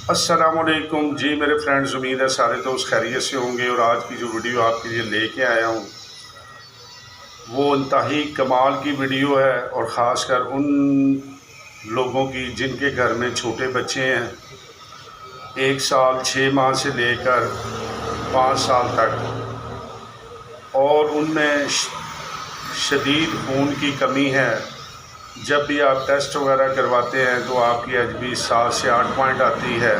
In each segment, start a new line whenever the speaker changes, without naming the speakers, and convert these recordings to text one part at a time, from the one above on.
अस्सलामुअलैकुम जी मेरे फ्रेंड्स, उम्मीद है सारे दोस्त खैरियत से होंगे। और आज की जो वीडियो आपके लिए लेके आया हूँ वो इंतहाई कमाल की वीडियो है, और ख़ासकर उन लोगों की जिनके घर में छोटे बच्चे हैं 1 साल 6 माह से लेकर 5 साल तक, और उनमें शदीद खून की कमी है। जब भी आप टेस्ट वगैरह करवाते हैं तो आपकी HB 7 से 8 पॉइंट आती है।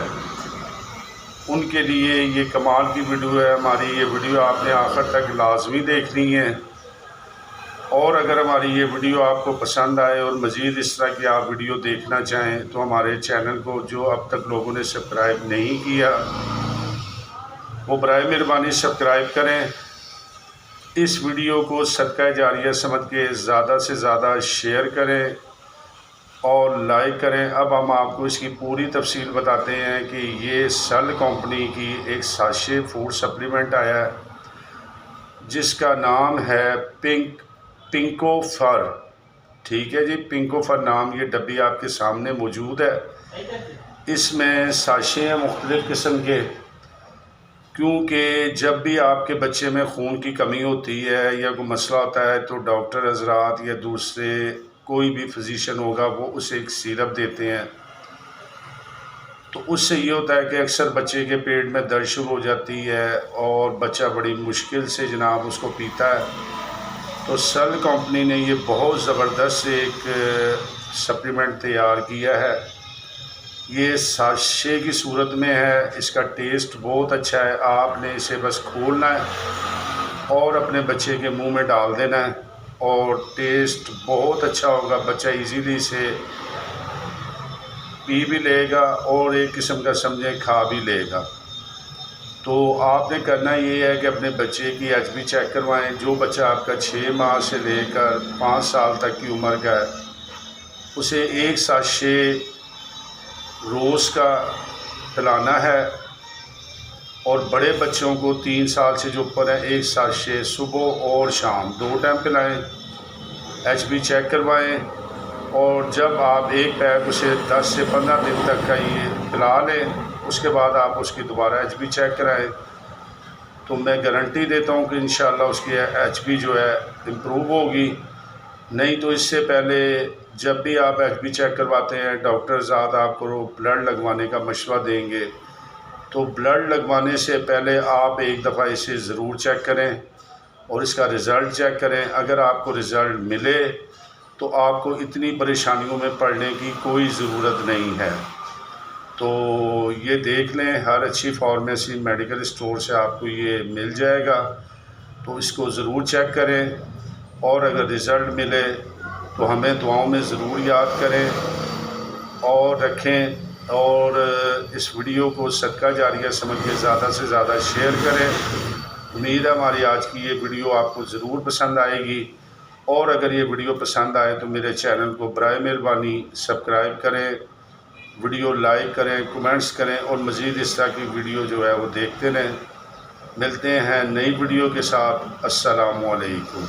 उनके लिए ये कमाल की वीडियो है हमारी। ये वीडियो आपने आखिर तक लाजमी देखनी है। और अगर हमारी ये वीडियो आपको पसंद आए और मज़ीद इस तरह की आप वीडियो देखना चाहें तो हमारे चैनल को जो अब तक लोगों ने सब्सक्राइब नहीं किया वो बराए मेहरबानी सब्सक्राइब करें। इस वीडियो को सदका जारिया समझ के ज़्यादा से ज़्यादा शेयर करें और लाइक करें। अब हम आपको इसकी पूरी तफसील बताते हैं कि ये सल कंपनी की एक साशे फूड सप्लीमेंट आया है जिसका नाम है पिंको फर। ठीक है जी, पिंको फर नाम, ये डब्बी आपके सामने मौजूद है। इसमें साशे हैं मुख्तलिफ़ किस्म के, क्योंकि जब भी आपके बच्चे में खून की कमी होती है या कोई मसला होता है तो डॉक्टर हजरात या दूसरे कोई भी फिजिशियन होगा वो उसे एक सिरप देते हैं। तो उससे ये होता है कि अक्सर बच्चे के पेट में दर्द शुरू हो जाती है और बच्चा बड़ी मुश्किल से जनाब उसको पीता है। तो सल कंपनी ने ये बहुत ज़बरदस्त एक सप्लीमेंट तैयार किया है। ये साशे की सूरत में है। इसका टेस्ट बहुत अच्छा है। आपने इसे बस खोलना है और अपने बच्चे के मुंह में डाल देना है और टेस्ट बहुत अच्छा होगा। बच्चा इजीली इसे पी भी लेगा और एक किस्म का समझें खा भी लेगा। तो आपने करना ये है कि अपने बच्चे की HB चेक करवाएं। जो बच्चा आपका 6 माह से लेकर 5 साल तक की उम्र का है उसे एक साशे रोज़ का पिलाना है, और बड़े बच्चों को 3 साल से जो ऊपर है एक साशे सुबह और शाम 2 टाइम पिलाएं। HB चेक करवाएं, और जब आप एक पैक उसे 10 से 15 दिन तक का ये पिला लें उसके बाद आप उसकी दोबारा HB चेक कराएं। तो मैं गारंटी देता हूँ कि इंशाल्लाह उसकी HB जो है इम्प्रूव होगी। नहीं तो इससे पहले जब भी आप HB चेक करवाते हैं डॉक्टर साहब आपको ब्लड लगवाने का मशवरा देंगे। तो ब्लड लगवाने से पहले आप एक दफ़ा इसे ज़रूर चेक करें और इसका रिज़ल्ट चेक करें। अगर आपको रिज़ल्ट मिले तो आपको इतनी परेशानियों में पड़ने की कोई ज़रूरत नहीं है। तो ये देख लें, हर अच्छी फार्मेसी मेडिकल स्टोर से आपको ये मिल जाएगा। तो इसको ज़रूर चेक करें, और अगर रिज़ल्ट मिले तो हमें दुआओं में ज़रूर याद करें और रखें। और इस वीडियो को सदका जारिया समझ के ज़्यादा से ज़्यादा शेयर करें। उम्मीद है हमारी आज की ये वीडियो आपको ज़रूर पसंद आएगी। और अगर ये वीडियो पसंद आए तो मेरे चैनल को बराए मेहरबानी सब्सक्राइब करें, वीडियो लाइक करें, कमेंट्स करें, और मज़ीद इस तरह की वीडियो जो है वो देखते रहें। मिलते हैं नई वीडियो के साथ। अस्सलामु अलैकुम।